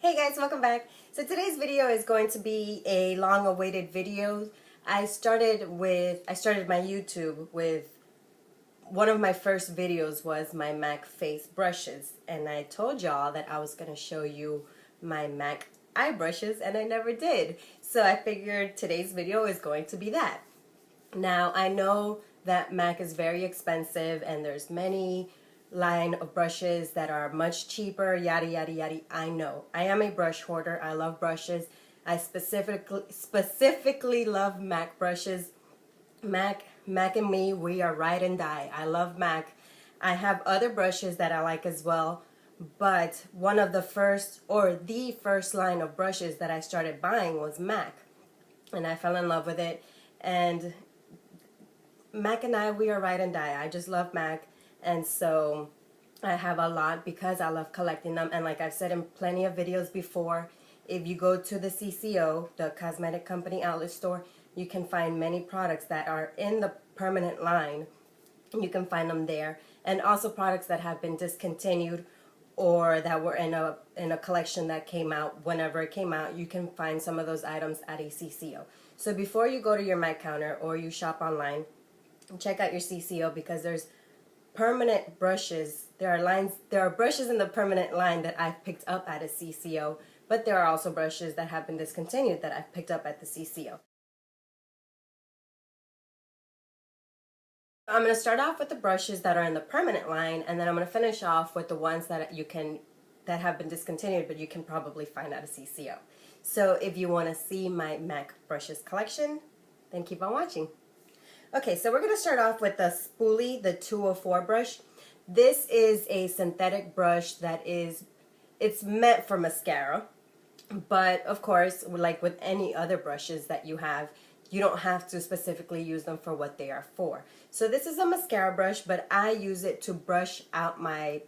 Hey guys, welcome back. So today's video is going to be a long-awaited video. I started my YouTube with one of my first videos was my MAC face brushes, and I told y'all that I was going to show you my MAC eye brushes, and I never did. So I figured today's video is going to be that. Now I know that MAC is very expensive and there's many line of brushes that are much cheaper, yada yada yada. I know. I am a brush hoarder. I love brushes. I specifically love MAC brushes. MAC and me, we are ride and die. I love MAC. I have other brushes that I like as well, but one of the first or the first line of brushes that I started buying was MAC, and I fell in love with it. And MAC and I, we are ride and die. I just love MAC, and so I have a lot because I love collecting them. And like I've said in plenty of videos before, if you go to the CCO, the Cosmetic Company Outlet Store, you can find many products that are in the permanent line. You can find them there, and also products that have been discontinued or that were in a collection that came out whenever it came out. You can find some of those items at a CCO. So before you go to your MAC counter or you shop online, check out your CCO, because there's permanent brushes. There are brushes in the permanent line that I've picked up at a CCO, but there are also brushes that have been discontinued that I've picked up at the CCO. I'm going to start off with the brushes that are in the permanent line, and then I'm going to finish off with the ones that that have been discontinued but you can probably find at a CCO. So if you want to see my MAC brushes collection, then keep on watching. Okay, so we're going to start off with the Spoolie, the 204 brush. This is a synthetic brush that it's meant for mascara, but of course, like with any other brushes that you have, you don't have to specifically use them for what they are for. So this is a mascara brush, but I use it to brush out my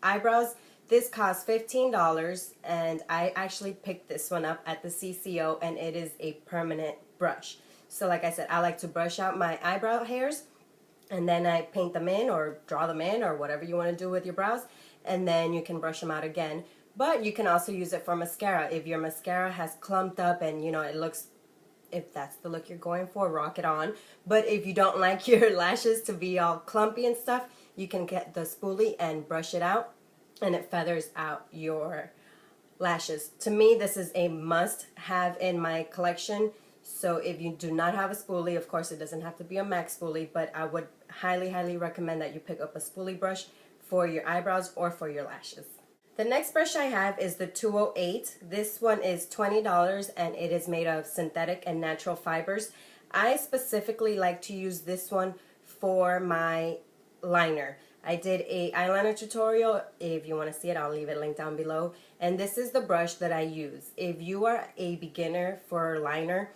eyebrows. This costs $15, and I actually picked this one up at the CCO, and it is a permanent brush. So like I said, I like to brush out my eyebrow hairs, and then I paint them in or draw them in or whatever you want to do with your brows, and then you can brush them out again. But you can also use it for mascara. If your mascara has clumped up and it looks, if that's the look you're going for, rock it on. But if you don't like your lashes to be all clumpy and stuff, you can get the spoolie and brush it out, and it feathers out your lashes. To me, this is a must have in my collection. So if you do not have a spoolie, of course it doesn't have to be a MAC spoolie, but I would highly recommend that you pick up a spoolie brush for your eyebrows or for your lashes. The next brush I have is the 208. This one is $20, and it is made of synthetic and natural fibers. I specifically like to use this one for my liner. I did a eyeliner tutorial. If you want to see it, I'll leave it linked down below. And this is the brush that I use. If you are a beginner for liner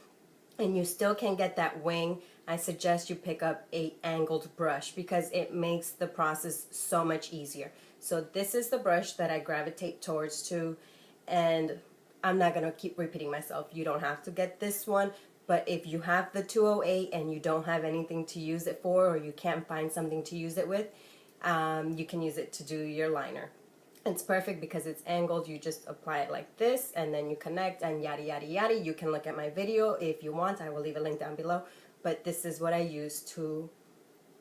and you still can't get that wing, I suggest you pick up a angled brush, because it makes the process so much easier. So this is the brush that I gravitate towards too, and I'm not going to keep repeating myself. You don't have to get this one, but if you have the 208 and you don't have anything to use it for, or you can't find something to use it with, you can use it to do your liner. It's perfect because it's angled. You just apply it like this, and then you connect, and yada yada yada. You can look at my video if you want. I will leave a link down below. But this is what I use to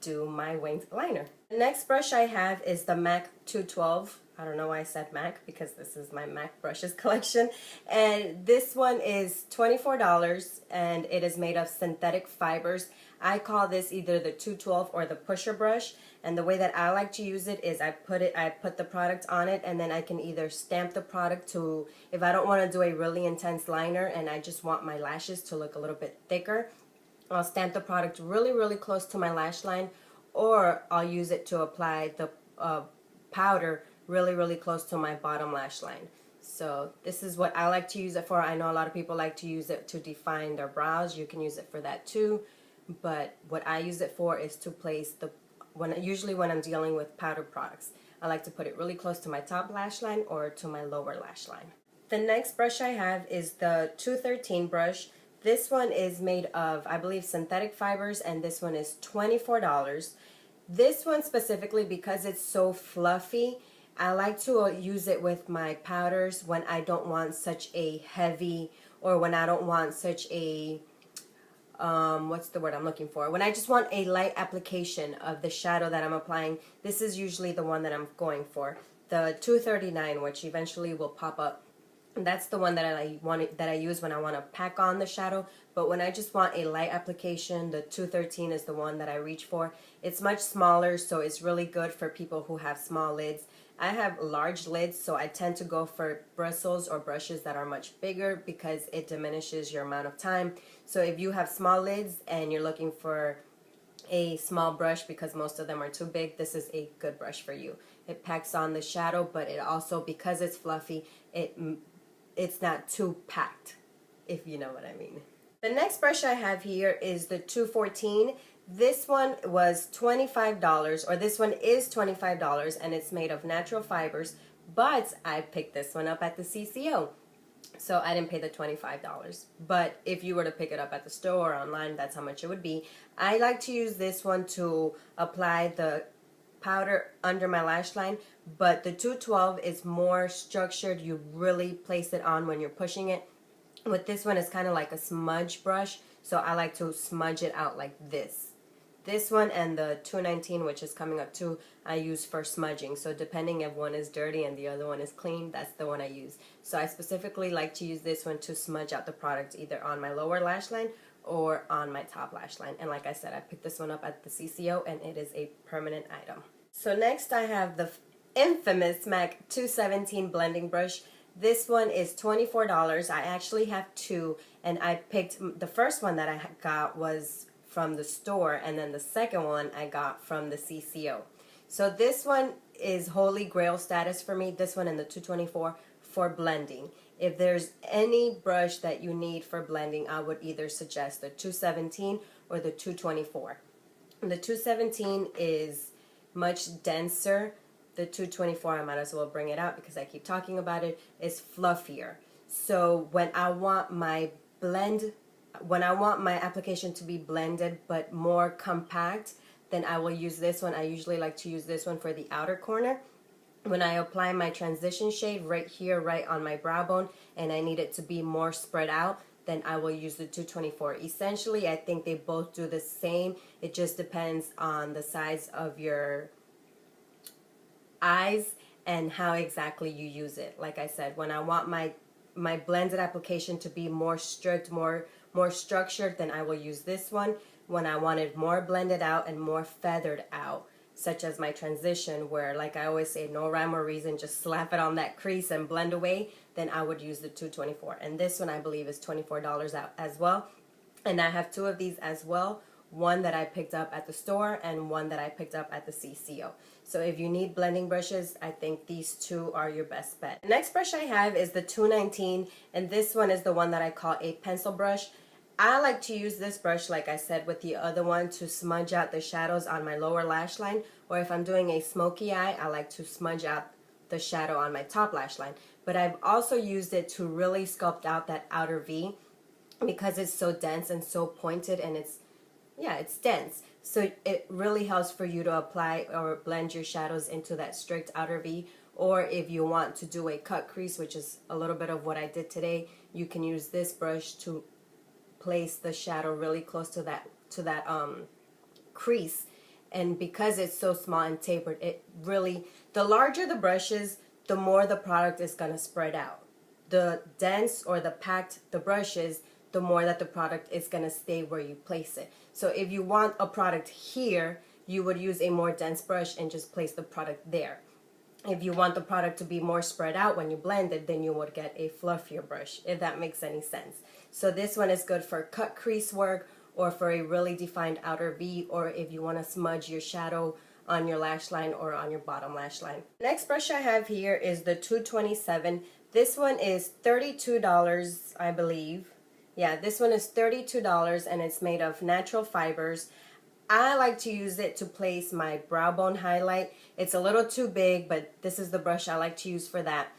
do my winged liner. The next brush I have is the MAC 212. I don't know why I said MAC, because this is my MAC brushes collection. And this one is $24, and it is made of synthetic fibers. I call this either the 212 or the pusher brush. And the way that I like to use it is I put the product on it, and then I can either stamp the product to, if I don't want to do a really intense liner and I just want my lashes to look a little bit thicker, I'll stamp the product really close to my lash line, or I'll use it to apply the powder really close to my bottom lash line. So this is what I like to use it for. I know a lot of people like to use it to define their brows. You can use it for that too, but what I use it for is to place usually when I'm dealing with powder products, I like to put it really close to my top lash line or to my lower lash line. The next brush I have is the 213 brush. This one is made of, I believe, synthetic fibers, and this one is $24. This one specifically, because it's so fluffy, I like to use it with my powders when I don't want such a heavy, or when I don't want such a what's the word I'm looking for? When I just want a light application of the shadow that I'm applying, this is usually the one that I'm going for. The 239, which eventually will pop up. That's the one that I use when I want to pack on the shadow. But when I just want a light application, the 213 is the one that I reach for. It's much smaller, so it's really good for people who have small lids. I have large lids, so I tend to go for bristles or brushes that are much bigger because it diminishes your amount of time. So if you have small lids and you're looking for a small brush because most of them are too big, this is a good brush for you. It packs on the shadow, but it also, because it's fluffy, it's not too packed, if you know what I mean. The next brush I have here is the 214. This one was $25, or this one is $25, and it's made of natural fibers, but I picked this one up at the CCO. So I didn't pay the $25. But if you were to pick it up at the store or online, that's how much it would be. I like to use this one to apply the powder under my lash line, but the 212 is more structured. You really place it on when you're pushing it. With this one, it's kind of like a smudge brush, so I like to smudge it out like this. This one and the 219, which is coming up too, I use for smudging. So depending if one is dirty and the other one is clean, that's the one I use. So I specifically like to use this one to smudge out the product either on my lower lash line or on my top lash line. And like I said, I picked this one up at the CCO, and it is a permanent item. So next I have the infamous MAC 217 blending brush. This one is $24. I actually have two, and I picked the first one that I got was from the store, and then the second one I got from the CCO. So this one is holy grail status for me, this one and the 224, for blending. If there's any brush that you need for blending, I would either suggest the 217 or the 224. The 217 is much denser. The 224, I might as well bring it out because I keep talking about it, is fluffier. So when I want my application to be blended but more compact, then I will use this one. I usually like to use this one for the outer corner. When I apply my transition shade right here, right on my brow bone, and I need it to be more spread out, then I will use the 224. Essentially, I think they both do the same. It just depends on the size of your eyes and how exactly you use it. Like I said, when I want my blended application to be more strict, more structured, then I will use this one. When I want it more blended out and more feathered out, such as my transition, where, like I always say, no rhyme or reason, just slap it on that crease and blend away, then I would use the 224. And this one I believe is $24 out as well. And I have two of these as well. One that I picked up at the store and one that I picked up at the CCO. So if you need blending brushes, I think these two are your best bet. The next brush I have is the 219, and this one is the one that I call a pencil brush. I like to use this brush, like I said, with the other one to smudge out the shadows on my lower lash line, or if I'm doing a smoky eye, I like to smudge out the shadow on my top lash line. But I've also used it to really sculpt out that outer V because it's so dense and so pointed, and it's dense. So it really helps for you to apply or blend your shadows into that strict outer V. Or if you want to do a cut crease, which is a little bit of what I did today, you can use this brush to place the shadow really close to that crease. And because it's so small and tapered, it really, the larger the brush is, the more the product is going to spread out. The dense or the packed the brush is, the more that the product is going to stay where you place it. So if you want a product here, you would use a more dense brush and just place the product there. If you want the product to be more spread out when you blend it, then you would get a fluffier brush, if that makes any sense. So this one is good for cut crease work, or for a really defined outer V, or if you want to smudge your shadow on your lash line or on your bottom lash line. Next brush I have here is the 227. This one is $32, I believe. Yeah, this one is $32, and it's made of natural fibers. I like to use it to place my brow bone highlight. It's a little too big, but this is the brush I like to use for that.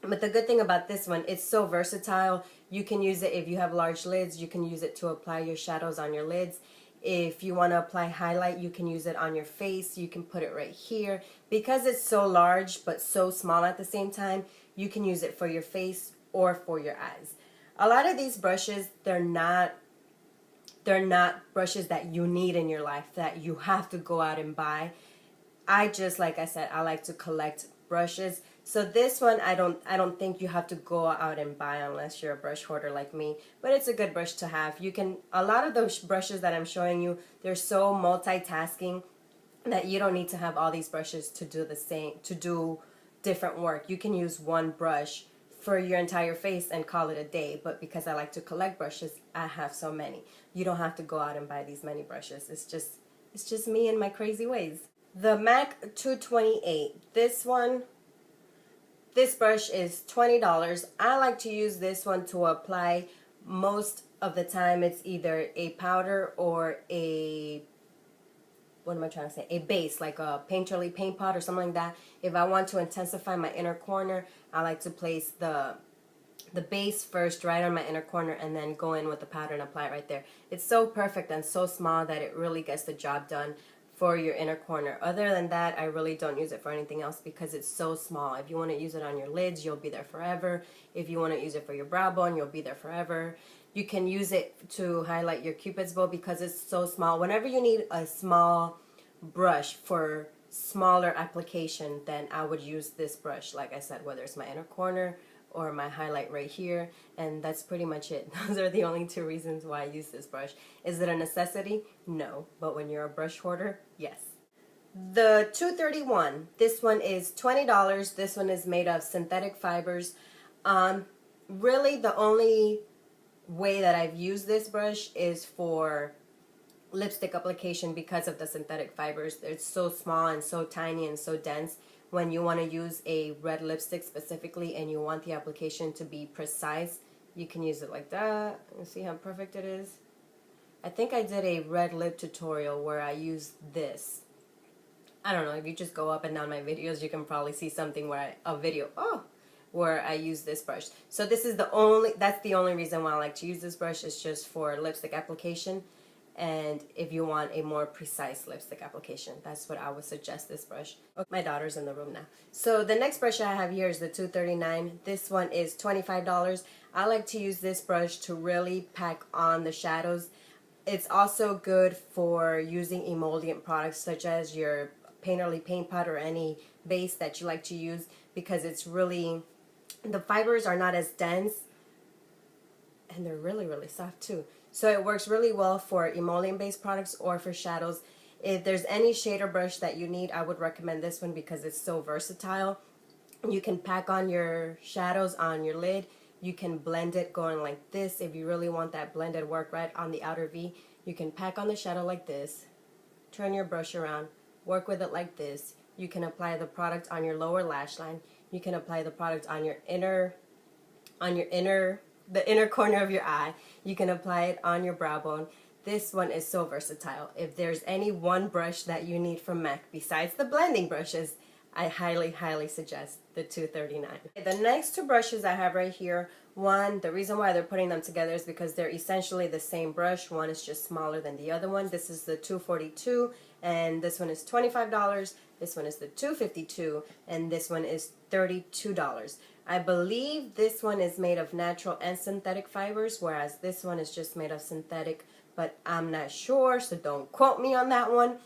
But the good thing about this one, it's so versatile. You can use it if you have large lids. You can use it to apply your shadows on your lids. If you want to apply highlight, you can use it on your face. You can put it right here. Because it's so large but so small at the same time, you can use it for your face or for your eyes. A lot of these brushes, they're not brushes that you need in your life, that you have to go out and buy. I just, like I said, I like to collect brushes. So this one, I don't think you have to go out and buy unless you're a brush hoarder like me. But it's a good brush to have. You can, a lot of those brushes that I'm showing you, they're so multitasking that you don't need to have all these brushes to do to do different work. You can use one brush for your entire face and call it a day. But because I like to collect brushes, I have so many. You don't have to go out and buy these many brushes. It's just me and my crazy ways. The MAC 228. This brush is $20. I like to use this one to apply. Most of the time it's either a powder or a, what am I trying to say, a base, like a Painterly paint pot or something like that. If I want to intensify my inner corner, I like to place the base first right on my inner corner and then go in with the powder and apply it right there. It's so perfect and so small that it really gets the job done for your inner corner. Other than that, I really don't use it for anything else because it's so small. If you want to use it on your lids, you'll be there forever. If you want to use it for your brow bone, you'll be there forever. You can use it to highlight your Cupid's bow because it's so small. Whenever you need a small brush for smaller application, then I would use this brush, like I said, whether it's my inner corner or my highlight right here, and that's pretty much it. Those are the only two reasons why I use this brush. Is it a necessity? No, but when you're a brush hoarder, yes. The 231, this one is $20. This one is made of synthetic fibers. Really the only way that I've used this brush is for lipstick application because of the synthetic fibers. It's so small and so tiny and so dense. When you want to use a red lipstick specifically and you want the application to be precise, you can use it like that. And see how perfect it is? I think I did a red lip tutorial where I used this. I don't know, if you just go up and down my videos, you can probably see something where where I use this brush. So this is that's the only reason why I like to use this brush, is just for lipstick application. And if you want a more precise lipstick application, that's what I would suggest this brush. Okay, my daughter's in the room now. So the next brush I have here is the 239. This one is $25. I like to use this brush to really pack on the shadows. It's also good for using emollient products such as your Painterly paint pot or any base that you like to use, because it's really, the fibers are not as dense and they're really, really soft too. So it works really well for emollient based products or for shadows. If there's any shader brush that you need, I would recommend this one because it's so versatile. You can pack on your shadows on your lid. You can blend it going like this. If you really want that blended work right on the outer V, you can pack on the shadow like this. Turn your brush around. Work with it like this. You can apply the product on your lower lash line. You can apply the product on your the inner corner of your eye. You can apply it on your brow bone. This one is so versatile. If there's any one brush that you need from MAC besides the blending brushes, I highly, highly suggest the 239. The next two brushes I have right here, the reason why they're putting them together is because they're essentially the same brush. One is just smaller than the other one. This is the 242 and this one is $25. This one is the 252 and this one is $32. I believe this one is made of natural and synthetic fibers, whereas this one is just made of synthetic, but I'm not sure, so don't quote me on that one.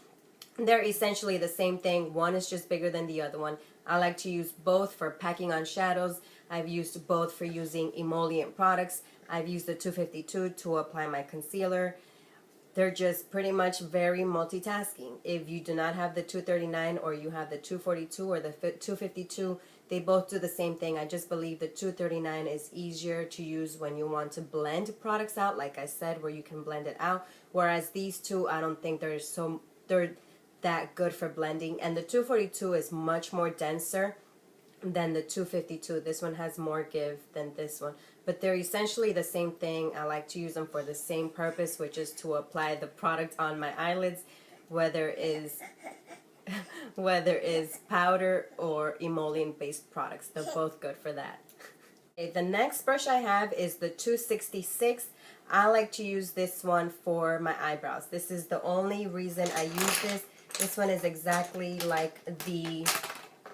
They're essentially the same thing. One is just bigger than the other one. I like to use both for packing on shadows. I've used both for using emollient products. I've used the 252 to apply my concealer. They're just pretty much very multitasking. If you do not have the 239 or you have the 242 or the 252, they both do the same thing. I just believe the 239 is easier to use when you want to blend products out, like I said, where you can blend it out. Whereas these two, I don't think they're that good for blending. And the 242 is much more denser than the 252. This one has more give than this one. But they're essentially the same thing. I like to use them for the same purpose, which is to apply the product on my eyelids, whether it's powder or emollient based products. They're both good for that. Okay, the next brush I have is the 266. I like to use this one for my eyebrows. This is the only reason I use this. This one is exactly like the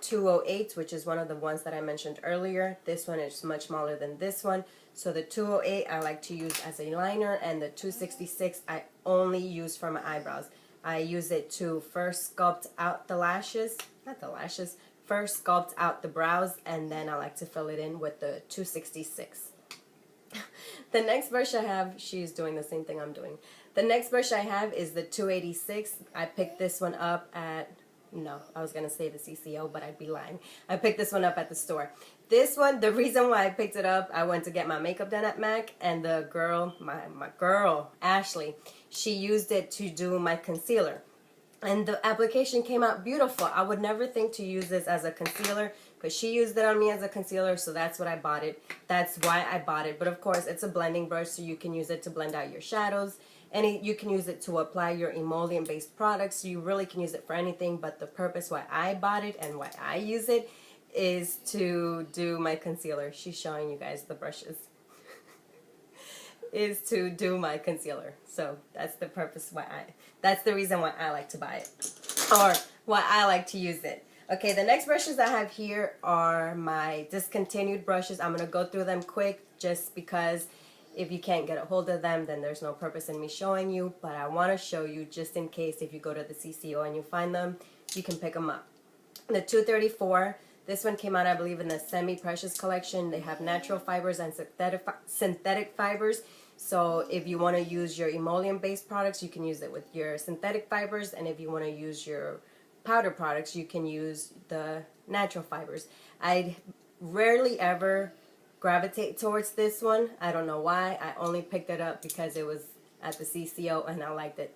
208, which is one of the ones that I mentioned earlier. This one is much smaller than this one. So the 208 I like to use as a liner, and the 266 I only use for my eyebrows. I use it to first sculpt out the lashes, not the lashes, first sculpt out the brows, and then I like to fill it in with the 266. The next brush I have, she's doing the same thing I'm doing. The next brush I have is the 286. I picked this one up at, no, I was going to say the CCO, but I'd be lying. I picked this one up at the store. This one, the reason why I picked it up, I went to get my makeup done at MAC, and the girl, my girl, Ashley, she used it to do my concealer. And the application came out beautiful. I would never think to use this as a concealer, but she used it on me as a concealer, so that's what I bought it. That's why I bought it. But of course, it's a blending brush, so you can use it to blend out your shadows. And you can use it to apply your emollient-based products. So you really can use it for anything, but the purpose why I bought it and why I use it is to do my concealer. She's showing you guys the brushes. Is to do my concealer. So that's the purpose why that's the reason why I like to buy it, or why I like to use it. Okay, the next brushes I have here are my discontinued brushes. I'm gonna go through them quick just because if you can't get a hold of them, then there's no purpose in me showing you, but I want to show you just in case if you go to the CCO and you find them, you can pick them up. The 234, this one came out I believe in the semi-precious collection. They have natural fibers and synthetic fibers. So if you want to use your emollient-based products, you can use it with your synthetic fibers, and if you want to use your powder products, you can use the natural fibers. I rarely ever gravitate towards this one. I don't know why. I only picked it up because it was at the CCO and I liked it.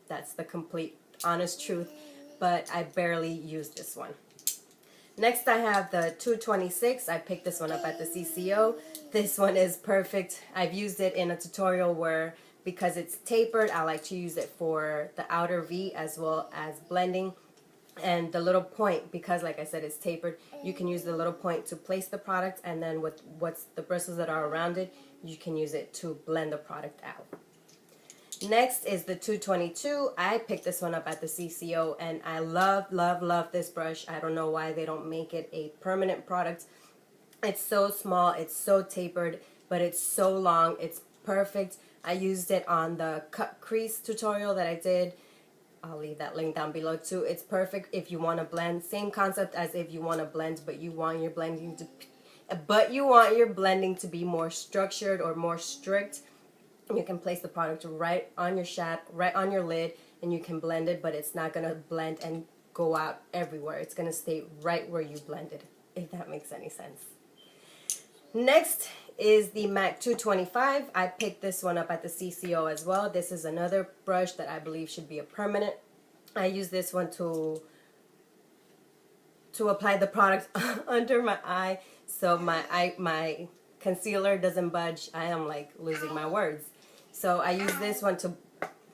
That's the complete honest truth, but I barely use this one. Next I have the 226. I picked this one up at the CCO. This one is perfect. I've used it in a tutorial where, because it's tapered, I like to use it for the outer V as well as blending. And the little point, because like I said, it's tapered, you can use the little point to place the product, and then with what's the bristles that are around it, you can use it to blend the product out. Next is the 222. I picked this one up at the CCO, and I love, love, love this brush. I don't know why they don't make it a permanent product. It's so small, it's so tapered, but it's so long. It's perfect. I used it on the cut crease tutorial that I did. I'll leave that link down below too. It's perfect if you want to blend. Same concept as if you want to blend, but you want your blending to be more structured or more strict. You can place the product right on your right on your lid, and you can blend it, but it's not going to blend and go out everywhere. It's going to stay right where you blended, if that makes any sense. Next is the MAC 225. I picked this one up at the CCO as well. This is another brush that I believe should be a permanent. I use this one to apply the product under my eye, so my concealer doesn't budge. I am like losing my words. So I use this one to,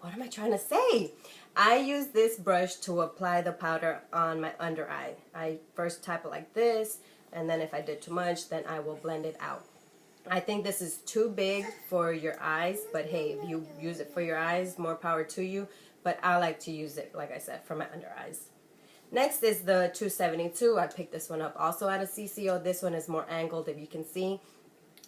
what am I trying to say? I use this brush to apply the powder on my under eye. I first tap it like this, and then if I did too much, then I will blend it out. I think this is too big for your eyes, but hey, if you use it for your eyes, more power to you. But I like to use it, like I said, for my under eyes. Next is the 272. I picked this one up also at a CCO. This one is more angled, if you can see.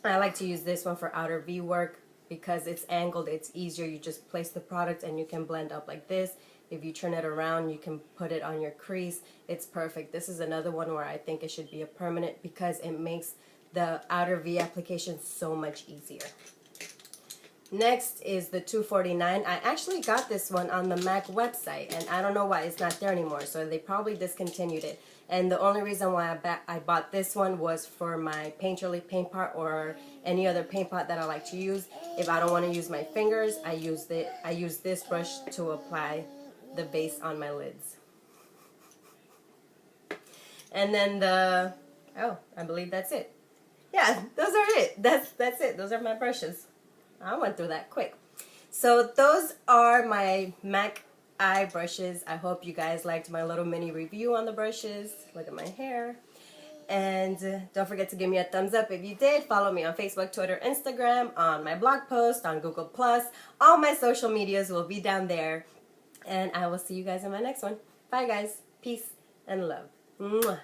I like to use this one for outer V work because it's angled, it's easier. You just place the product and you can blend up like this. If you turn it around, you can put it on your crease. It's perfect. This is another one where I think it should be a permanent because it makes the outer V application so much easier. Next is the 249. I actually got this one on the MAC website, and I don't know why it's not there anymore, so they probably discontinued it. And the only reason why I bought this one was for my Painterly paint pot or any other paint pot that I like to use. If I don't want to use my fingers, I use this brush to apply the base on my lids. And then I believe that's it. Yeah, those are it. That's it. Those are my brushes. I went through that quick. So those are my MAC eye brushes. I hope you guys liked my little mini review on the brushes. Look at my hair. And don't forget to give me a thumbs up if you did. Follow me on Facebook, Twitter, Instagram, on my blog post, on Google+. All my social medias will be down there. And I will see you guys in my next one. Bye, guys. Peace and love. Mwah.